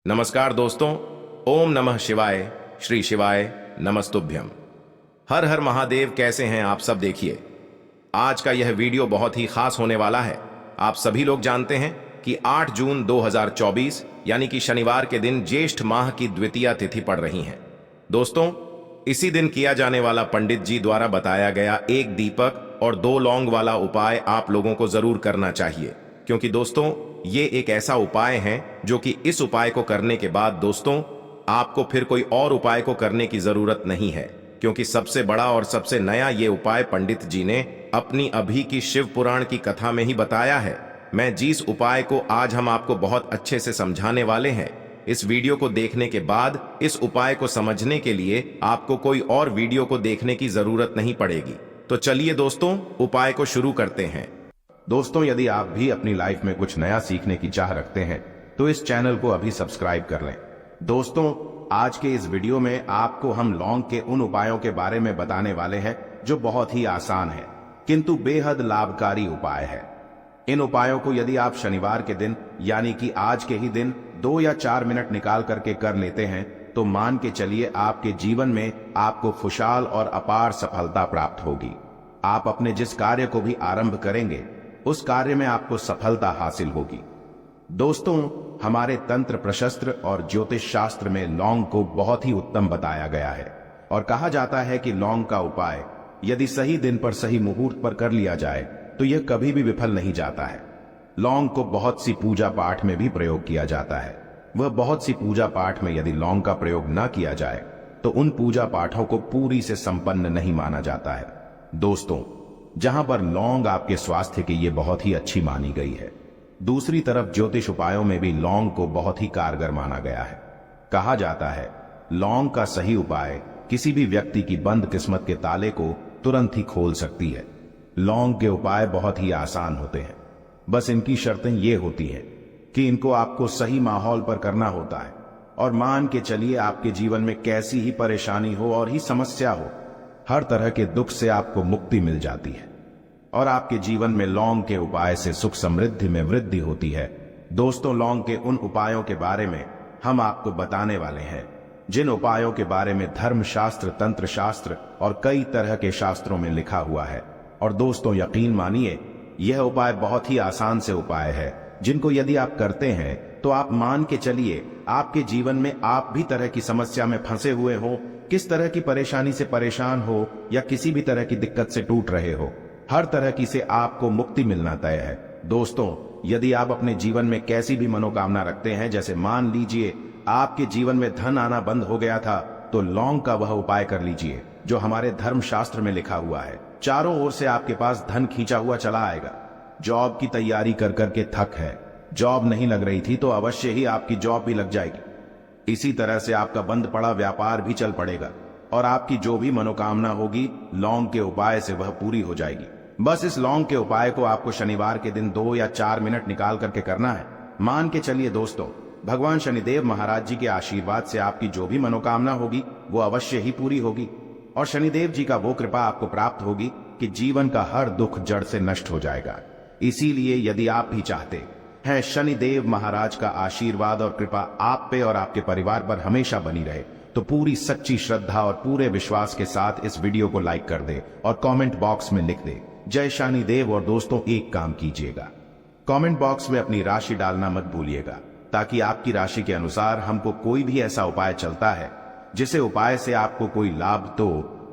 नमस्कार दोस्तों, ओम नमः शिवाय, श्री शिवाय नमस्तुभ्यम। हर हर महादेव। कैसे हैं आप सब? देखिए, आज का यह वीडियो बहुत ही खास होने वाला है। आप सभी लोग जानते हैं कि 8 जून 2024 यानी कि शनिवार के दिन ज्येष्ठ माह की द्वितीया तिथि पड़ रही है। दोस्तों, इसी दिन किया जाने वाला पंडित जी द्वारा बताया गया एक दीपक और 2 लौंग वाला उपाय आप लोगों को जरूर करना चाहिए, क्योंकि दोस्तों ये एक ऐसा उपाय है जो कि इस उपाय को करने के बाद दोस्तों आपको फिर कोई और उपाय को करने की जरूरत नहीं है, क्योंकि सबसे बड़ा और सबसे नया ये उपाय पंडित जी ने अपनी अभी की शिव पुराण की कथा में ही बताया है। मैं जिस उपाय को आज हम आपको बहुत अच्छे से समझाने वाले हैं, इस वीडियो को देखने के बाद इस उपाय को समझने के लिए आपको कोई और वीडियो को देखने की जरूरत नहीं पड़ेगी। तो चलिए दोस्तों, उपाय को शुरू करते हैं। दोस्तों, यदि आप भी अपनी लाइफ में कुछ नया सीखने की चाह रखते हैं तो इस चैनल को अभी सब्सक्राइब कर लें। दोस्तों, आज के इस वीडियो में आपको हम लौंग के उन उपायों के बारे में बताने वाले हैं जो बहुत ही आसान है किंतु बेहद लाभकारी उपाय है। इन उपायों को यदि आप शनिवार के दिन यानी कि आज के ही दिन 2 या 4 मिनट निकाल करके कर लेते हैं तो मान के चलिए आपके जीवन में आपको खुशहाल और अपार सफलता प्राप्त होगी। आप अपने जिस कार्य को भी आरंभ करेंगे उस कार्य में आपको सफलता हासिल होगी। दोस्तों, हमारे तंत्र प्रशस्त्र और ज्योतिष शास्त्र में लौंग को बहुत ही उत्तम बताया गया है और कहा जाता है कि लौंग का उपाय यदि सही दिन पर सही मुहूर्त पर कर लिया जाए तो यह कभी भी विफल नहीं जाता है। लौंग को बहुत सी पूजा पाठ में भी प्रयोग किया जाता है। वह बहुत सी पूजा पाठ में यदि लौंग का प्रयोग न किया जाए तो उन पूजा पाठों को पूरी से संपन्न नहीं माना जाता है। दोस्तों, जहां पर लौंग आपके स्वास्थ्य के लिए बहुत ही अच्छी मानी गई है, दूसरी तरफ ज्योतिष उपायों में भी लौंग को बहुत ही कारगर माना गया है। कहा जाता है लौंग का सही उपाय किसी भी व्यक्ति की बंद किस्मत के ताले को तुरंत ही खोल सकती है। लौंग के उपाय बहुत ही आसान होते हैं, बस इनकी शर्तें ये होती हैं कि इनको आपको सही माहौल पर करना होता है और मान के चलिए आपके जीवन में कैसी ही परेशानी हो और ही समस्या हो, हर तरह के दुख से आपको मुक्ति मिल जाती है और आपके जीवन में लौंग के उपाय से सुख समृद्धि में वृद्धि होती है। दोस्तों, लौंग के उन उपायों के बारे में हम आपको बताने वाले हैं जिन उपायों के बारे में धर्म शास्त्र, तंत्र शास्त्र और कई तरह के शास्त्रों में लिखा हुआ है। और दोस्तों, यकीन मानिए यह उपाय बहुत ही आसान से उपाय है जिनको यदि आप करते हैं तो आप मान के चलिए आपके जीवन में आप भी तरह की समस्या में फंसे हुए हो, किस तरह की परेशानी से परेशान हो या किसी भी तरह की दिक्कत से टूट रहे हो, हर तरह की से आपको मुक्ति मिलना तय है। दोस्तों, यदि आप अपने जीवन में कैसी भी मनोकामना रखते हैं, जैसे मान लीजिए आपके जीवन में धन आना बंद हो गया था, तो लौंग का वह उपाय कर लीजिए जो हमारे धर्म शास्त्र में लिखा हुआ है। चारों ओर से आपके पास धन खींचा हुआ चला आएगा। जॉब की तैयारी कर करके थक है, जॉब नहीं लग रही थी तो अवश्य ही आपकी जॉब भी लग जाएगी। इसी तरह से आपका बंद पड़ा व्यापार भी चल पड़ेगा और आपकी जो भी मनोकामना होगी लौंग के उपाय से वह पूरी हो जाएगी। बस इस लौंग के उपाय को आपको शनिवार के दिन 2 या 4 मिनट निकाल करके करना है। मान के चलिए दोस्तों, भगवान शनिदेव महाराज जी के आशीर्वाद से आपकी जो भी मनोकामना होगी वो अवश्य ही पूरी होगी और शनिदेव जी का वो कृपा आपको प्राप्त होगी कि जीवन का हर दुख जड़ से नष्ट हो जाएगा। इसीलिए यदि आप भी चाहते हैं शनिदेव महाराज का आशीर्वाद और कृपा आप पे और आपके परिवार पर हमेशा बनी रहे, तो पूरी सच्ची श्रद्धा और पूरे विश्वास के साथ इस वीडियो को लाइक कर दे और कमेंट बॉक्स में लिख दे जय शनिदेव। और दोस्तों, एक काम कीजिएगा, कमेंट बॉक्स में अपनी राशि डालना मत भूलिएगा, ताकि आपकी राशि के अनुसार हमको कोई भी ऐसा उपाय चलता है जिसे उपाय से आपको कोई लाभ तो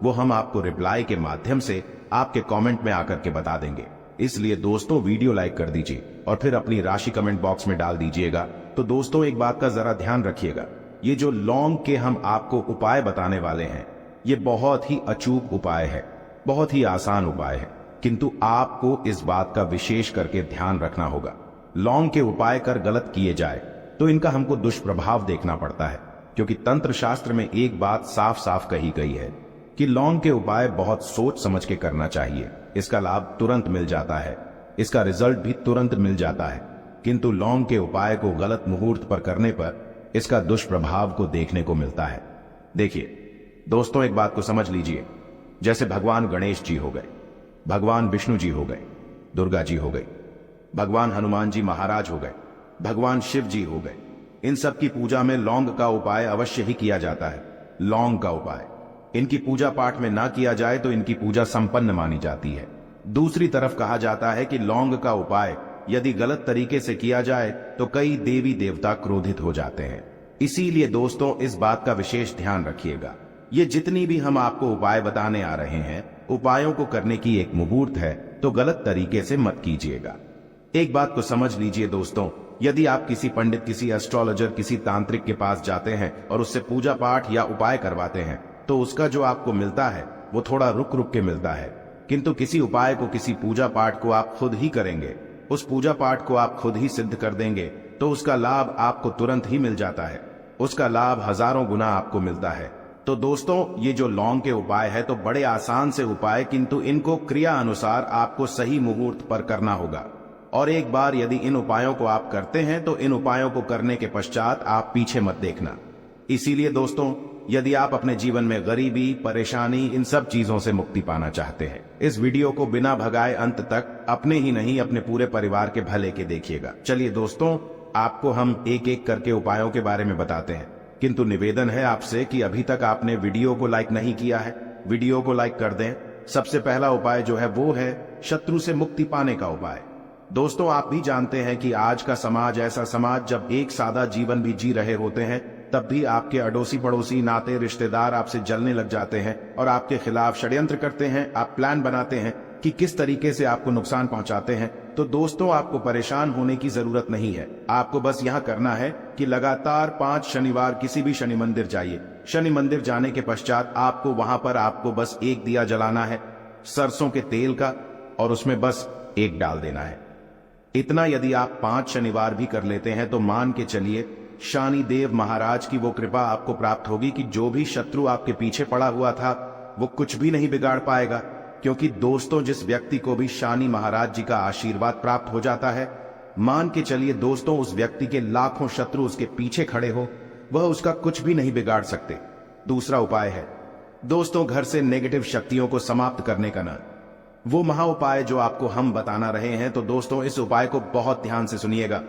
वो हम आपको रिप्लाई के माध्यम से आपके कमेंट में आकर के बता देंगे। इसलिए दोस्तों, वीडियो लाइक कर दीजिए और फिर अपनी राशि कमेंट बॉक्स में डाल दीजिएगा। तो दोस्तों, एक बात का जरा ध्यान रखिएगा, ये जो लौंग के हम आपको उपाय बताने वाले हैं ये बहुत ही अचूक उपाय है, बहुत ही आसान उपाय है, किंतु आपको इस बात का विशेष करके ध्यान रखना होगा। लौंग के उपाय कर गलत किए जाए तो इनका हमको दुष्प्रभाव देखना पड़ता है, क्योंकि तंत्र शास्त्र में एक बात साफ साफ कही गई है कि लौंग के उपाय बहुत सोच समझ के करना चाहिए। इसका लाभ तुरंत मिल जाता है, इसका रिजल्ट भी तुरंत मिल जाता है, किंतु लौंग के उपाय को गलत मुहूर्त पर करने पर इसका दुष्प्रभाव को देखने को मिलता है। देखिए दोस्तों, एक बात को समझ लीजिए, जैसे भगवान गणेश जी हो गए, भगवान विष्णु जी हो गए, दुर्गा जी हो गई, भगवान हनुमान जी महाराज हो गए, भगवान शिव जी हो गए, इन सब की पूजा में लौंग का उपाय अवश्य ही किया जाता है। लौंग का उपाय इनकी पूजा पाठ में ना किया जाए तो इनकी पूजा संपन्न मानी जाती है। दूसरी तरफ कहा जाता है कि लौंग का उपाय यदि गलत तरीके से किया जाए तो कई देवी देवता क्रोधित हो जाते हैं। इसीलिए दोस्तों इस बात का विशेष ध्यान रखिएगा। ये जितनी भी हम आपको उपाय बताने आ रहे हैं, उपायों को करने की एक मुहूर्त है, तो गलत तरीके से मत कीजिएगा। एक बात को समझ लीजिए दोस्तों, यदि आप किसी पंडित, किसी एस्ट्रोलॉजर, किसी तांत्रिक के पास जाते हैं और उससे पूजा पाठ या उपाय करवाते हैं तो उसका जो आपको मिलता है वो थोड़ा रुक रुक के मिलता है। किंतु किसी उपाय को, किसी पूजा पाठ को आप खुद ही करेंगे, उस पूजा पाठ को आप खुद ही सिद्ध कर देंगे तो उसका लाभ आपको तुरंत ही मिल जाता है। उसका लाभ हजारों गुना आपको मिलता है। तो दोस्तों ये जो लौंग के उपाय है तो बड़े आसान से उपाय, किंतु इनको क्रिया अनुसार आपको सही मुहूर्त पर करना होगा। और एक बार यदि इन उपायों को आप करते हैं तो इन उपायों को करने के पश्चात आप पीछे मत देखना। इसीलिए दोस्तों यदि आप अपने जीवन में गरीबी, परेशानी, इन सब चीजों से मुक्ति पाना चाहते हैं, इस वीडियो को बिना भगाए अंत तक अपने ही नहीं अपने पूरे परिवार के भले के देखिएगा। चलिए दोस्तों आपको हम एक एक करके उपायों के बारे में बताते हैं, किंतु निवेदन है आपसे कि अभी तक आपने वीडियो को लाइक नहीं किया है, वीडियो को लाइक कर दें। सबसे पहला उपाय जो है वो है शत्रु से मुक्ति पाने का उपाय। दोस्तों आप भी जानते हैं कि आज का समाज ऐसा समाज जब एक सादा जीवन भी जी रहे होते हैं तब भी आपके अड़ोसी पड़ोसी, नाते रिश्तेदार आपसे जलने लग जाते हैं और आपके खिलाफ षड्यंत्र करते हैं। आप प्लान बनाते हैं कि किस तरीके से आपको नुकसान पहुंचाते हैं। तो दोस्तों आपको परेशान होने की जरूरत नहीं है। आपको बस यह करना है कि लगातार 5 शनिवार किसी भी शनि मंदिर जाइए। शनि मंदिर जाने के पश्चात आपको वहां पर आपको बस एक दिया जलाना है सरसों के तेल का, और उसमें बस एक डाल देना है। इतना यदि आप 5 शनिवार भी कर लेते हैं तो मान के चलिए शनि देव महाराज की वो कृपा आपको प्राप्त होगी कि जो भी शत्रु आपके पीछे पड़ा हुआ था वो कुछ भी नहीं बिगाड़ पाएगा। क्योंकि दोस्तों जिस व्यक्ति को भी शनि महाराज जी का आशीर्वाद प्राप्त हो जाता है, मान के चलिए दोस्तों उस व्यक्ति के लाखों शत्रु उसके पीछे खड़े हो, वह उसका कुछ भी नहीं बिगाड़ सकते। दूसरा उपाय है दोस्तों घर से नेगेटिव शक्तियों को समाप्त करने का ना, वो महा उपाय जो आपको हम बताना रहे हैं। तो दोस्तों इस उपाय को बहुत ध्यान से सुनिएगा।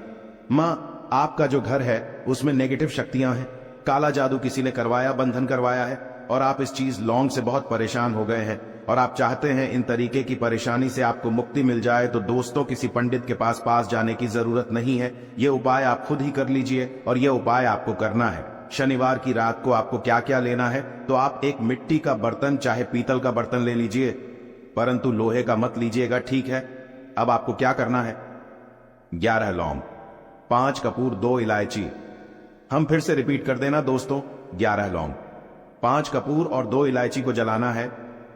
माँ आपका जो घर है उसमें नेगेटिव शक्तियां हैं, काला जादू किसी ने करवाया, बंधन करवाया है, और आप इस चीज लौंग से बहुत परेशान हो गए हैं और आप चाहते हैं इन तरीके की परेशानी से आपको मुक्ति मिल जाए। तो दोस्तों किसी पंडित के पास जाने की जरूरत नहीं है। ये उपाय आप खुद ही कर लीजिए और ये उपाय आपको करना है। शनिवार की रात को आपको क्या क्या लेना है, तो आप एक मिट्टी का बर्तन, चाहे पीतल का बर्तन ले लीजिए, परंतु लोहे का मत लीजिएगा, ठीक है। अब आपको क्या करना है, 11 लौंग, 5 कपूर, 2 इलायची। हम फिर से रिपीट कर देना दोस्तों, 11 लौंग, 5 कपूर और 2 इलायची को जलाना है।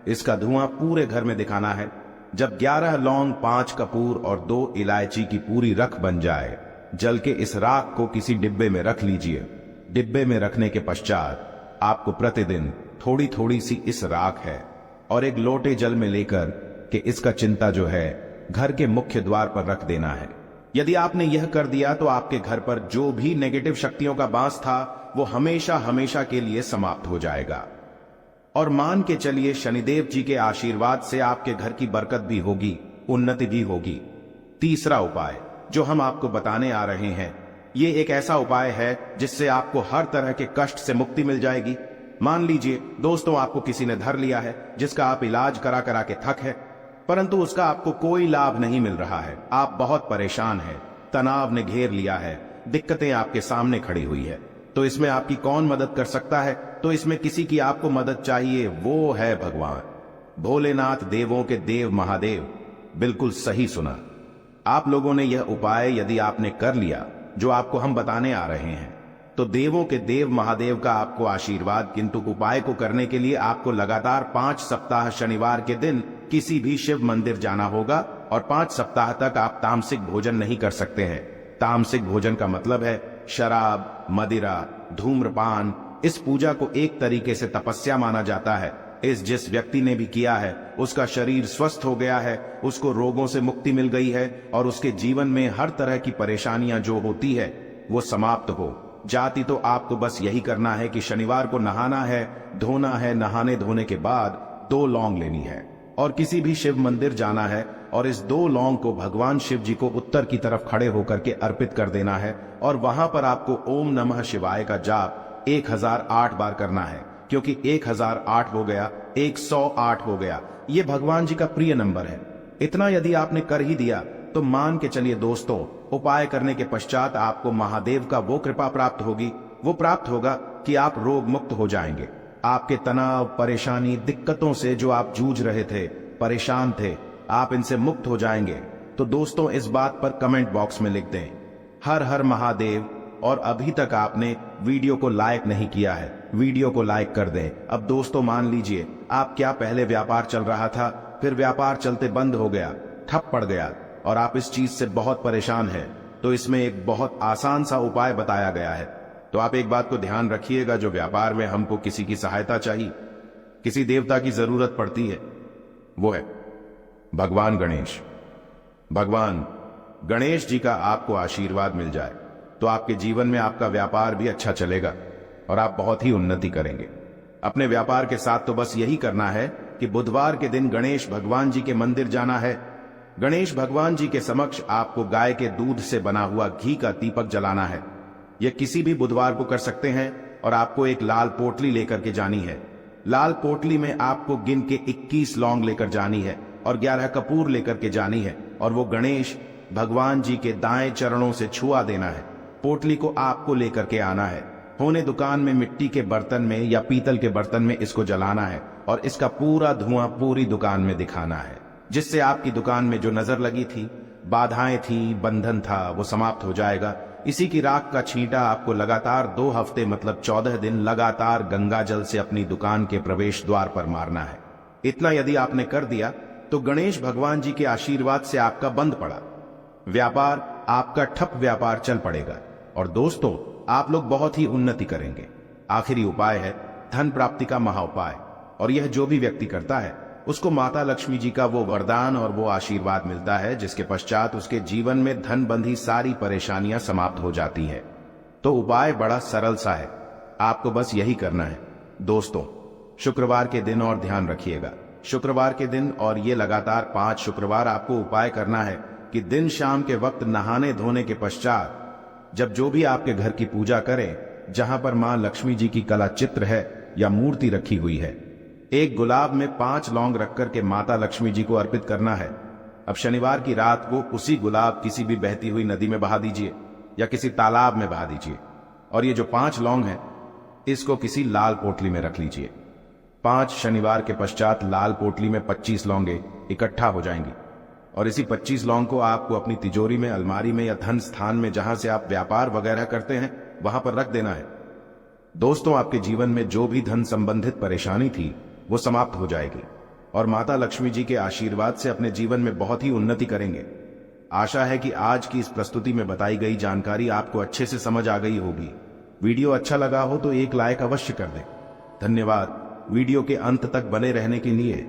इसका धुआं पूरे घर में दिखाना है। जब 11 लौंग, 5 कपूर और 2 इलायची की पूरी रख बन जाए, जल के इस राख को किसी डिब्बे में रख लीजिए। डिब्बे में रखने के पश्चात आपको प्रतिदिन थोड़ी थोड़ी सी इस राख है और एक लोटे जल में लेकर कि इसका चिंता जो है घर के मुख्य द्वार पर रख देना है। यदि आपने यह कर दिया तो आपके घर पर जो भी नेगेटिव शक्तियों का बास था वो हमेशा हमेशा के लिए समाप्त हो जाएगा। और मान के चलिए शनिदेव जी के आशीर्वाद से आपके घर की बरकत भी होगी, उन्नति भी होगी। तीसरा उपाय जो हम आपको बताने आ रहे हैं, ये एक ऐसा उपाय है जिससे आपको हर तरह के कष्ट से मुक्ति मिल जाएगी। मान लीजिए दोस्तों आपको किसी ने धर लिया है जिसका आप इलाज करा करा के थक है, परंतु उसका आपको कोई लाभ नहीं मिल रहा है। आप बहुत परेशान हैं, तनाव ने घेर लिया है, दिक्कतें आपके सामने खड़ी हुई है। तो इसमें आपकी कौन मदद कर सकता है? तो इसमें किसी की आपको मदद चाहिए, वो है भगवान भोलेनाथ, देवों के देव महादेव। बिल्कुल सही सुना। आप लोगों ने यह उपाय यदि आपने कर लिया जो आपको हम बताने आ रहे हैं, तो देवों के देव महादेव का आपको आशीर्वाद। किंतु उपाय को करने के लिए आपको लगातार 5 सप्ताह शनिवार के दिन किसी भी शिव मंदिर जाना होगा और 5 सप्ताह तक आप तामसिक भोजन नहीं कर सकते हैं। तामसिक भोजन का मतलब है शराब, मदिरा, धूम्रपान। इस पूजा को एक तरीके से तपस्या माना जाता है। इस जिस व्यक्ति ने भी किया है उसका शरीर स्वस्थ हो गया है, उसको रोगों से मुक्ति मिल गई है और उसके जीवन में हर तरह की परेशानियां जो होती है वो समाप्त हो जाती। तो आपको बस यही करना है कि शनिवार को नहाना है, धोना है, नहाने धोने के बाद 2 लौंग लेनी है और किसी भी शिव मंदिर जाना है और इस 2 लौंग को भगवान शिव जी को उत्तर की तरफ खड़े होकर के अर्पित कर देना है और वहां पर आपको ओम नमः शिवाय का जाप 1008 बार करना है, क्योंकि 1008 हो गया 108 हो गया, ये भगवान जी का प्रिय नंबर है। इतना यदि आपने कर ही दिया तो मान के चलिए दोस्तों, उपाय करने के पश्चात आपको महादेव का वो कृपा प्राप्त होगी, वो प्राप्त होगा कि आप रोग मुक्त हो जाएंगे। आपके तनाव, परेशानी, दिक्कतों से जो आप जूझ रहे थे, परेशान थे, आप इनसे मुक्त हो जाएंगे। तो दोस्तों इस बात पर कमेंट बॉक्स में लिख दें हर हर महादेव। और अभी तक आपने वीडियो को लाइक नहीं किया है, वीडियो को लाइक कर दें। अब दोस्तों मान लीजिए आप क्या पहले व्यापार चल रहा था, फिर व्यापार चलते बंद हो गया, ठप पड़ गया और आप इस चीज से बहुत परेशान हैं, तो इसमें एक बहुत आसान सा उपाय बताया गया है। तो आप एक बात को ध्यान रखिएगा, जो व्यापार में हमको किसी की सहायता चाहिए, किसी देवता की जरूरत पड़ती है, वो है भगवान गणेश। भगवान गणेश जी का आपको आशीर्वाद मिल जाए तो आपके जीवन में आपका व्यापार भी अच्छा चलेगा और आप बहुत ही उन्नति करेंगे। अपने व्यापार के साथ तो बस यही करना है कि बुधवार के दिन गणेश भगवान जी के मंदिर जाना है। गणेश भगवान जी के समक्ष आपको गाय के दूध से बना हुआ घी का दीपक जलाना है। यह किसी भी बुधवार को कर सकते हैं और आपको एक लाल पोटली लेकर के जानी है। लाल पोटली में आपको गिन के 21 लौंग लेकर जानी है और 11 कपूर लेकर के जानी है और वो गणेश भगवान जी के दाएं चरणों से छुआ देना है। पोटली को आपको लेकर के आना है। होने दुकान में मिट्टी के बर्तन में या पीतल के बर्तन में इसको जलाना है और इसका पूरा धुआं पूरी दुकान में दिखाना है, जिससे आपकी दुकान में जो नजर लगी थी, बाधाएं थी, बंधन था, वो समाप्त हो जाएगा। इसी की राख का छींटा आपको लगातार 2 हफ्ते मतलब 14 दिन लगातार गंगा जल से अपनी दुकान के प्रवेश द्वार पर मारना है। इतना यदि आपने कर दिया तो गणेश भगवान जी के आशीर्वाद से आपका बंद पड़ा व्यापार, आपका ठप व्यापार चल पड़ेगा और दोस्तों आप लोग बहुत ही उन्नति करेंगे। आखिरी उपाय है धन प्राप्ति का महा उपाय, और यह जो भी व्यक्ति करता है उसको माता लक्ष्मी जी का वो वरदान और वो आशीर्वाद मिलता है, जिसके पश्चात उसके जीवन में धन बंधी सारी परेशानियां समाप्त हो जाती हैं। तो उपाय बड़ा सरल सा है, आपको बस यही करना है। दोस्तों शुक्रवार के दिन और ध्यान रखिएगा, शुक्रवार के दिन और ये लगातार 5 शुक्रवार आपको उपाय करना है कि दिन शाम के वक्त नहाने धोने के पश्चात जब जो भी आपके घर की पूजा करें, जहां पर मां लक्ष्मी जी की कला चित्र है या मूर्ति रखी हुई है, एक गुलाब में 5 लौंग रख करके माता लक्ष्मी जी को अर्पित करना है। अब शनिवार की रात को उसी गुलाब किसी भी बहती हुई नदी में बहा दीजिए या किसी तालाब में बहा दीजिए और ये जो 5 लौंग है इसको किसी लाल पोटली में रख लीजिए। 5 शनिवार के पश्चात लाल पोटली में 25 लौंगे इकट्ठा हो जाएंगी और इसी 25 लौंग को आपको अपनी तिजोरी में, अलमारी में या धन स्थान में जहां से आप व्यापार वगैरह करते हैं वहां पर रख देना है। दोस्तों आपके जीवन में जो भी धन संबंधित परेशानी थी वो समाप्त हो जाएगी और माता लक्ष्मी जी के आशीर्वाद से अपने जीवन में बहुत ही उन्नति करेंगे। आशा है कि आज की इस प्रस्तुति में बताई गई जानकारी आपको अच्छे से समझ आ गई होगी। वीडियो अच्छा लगा हो तो एक लाइक अवश्य कर दें। धन्यवाद वीडियो के अंत तक बने रहने के लिए।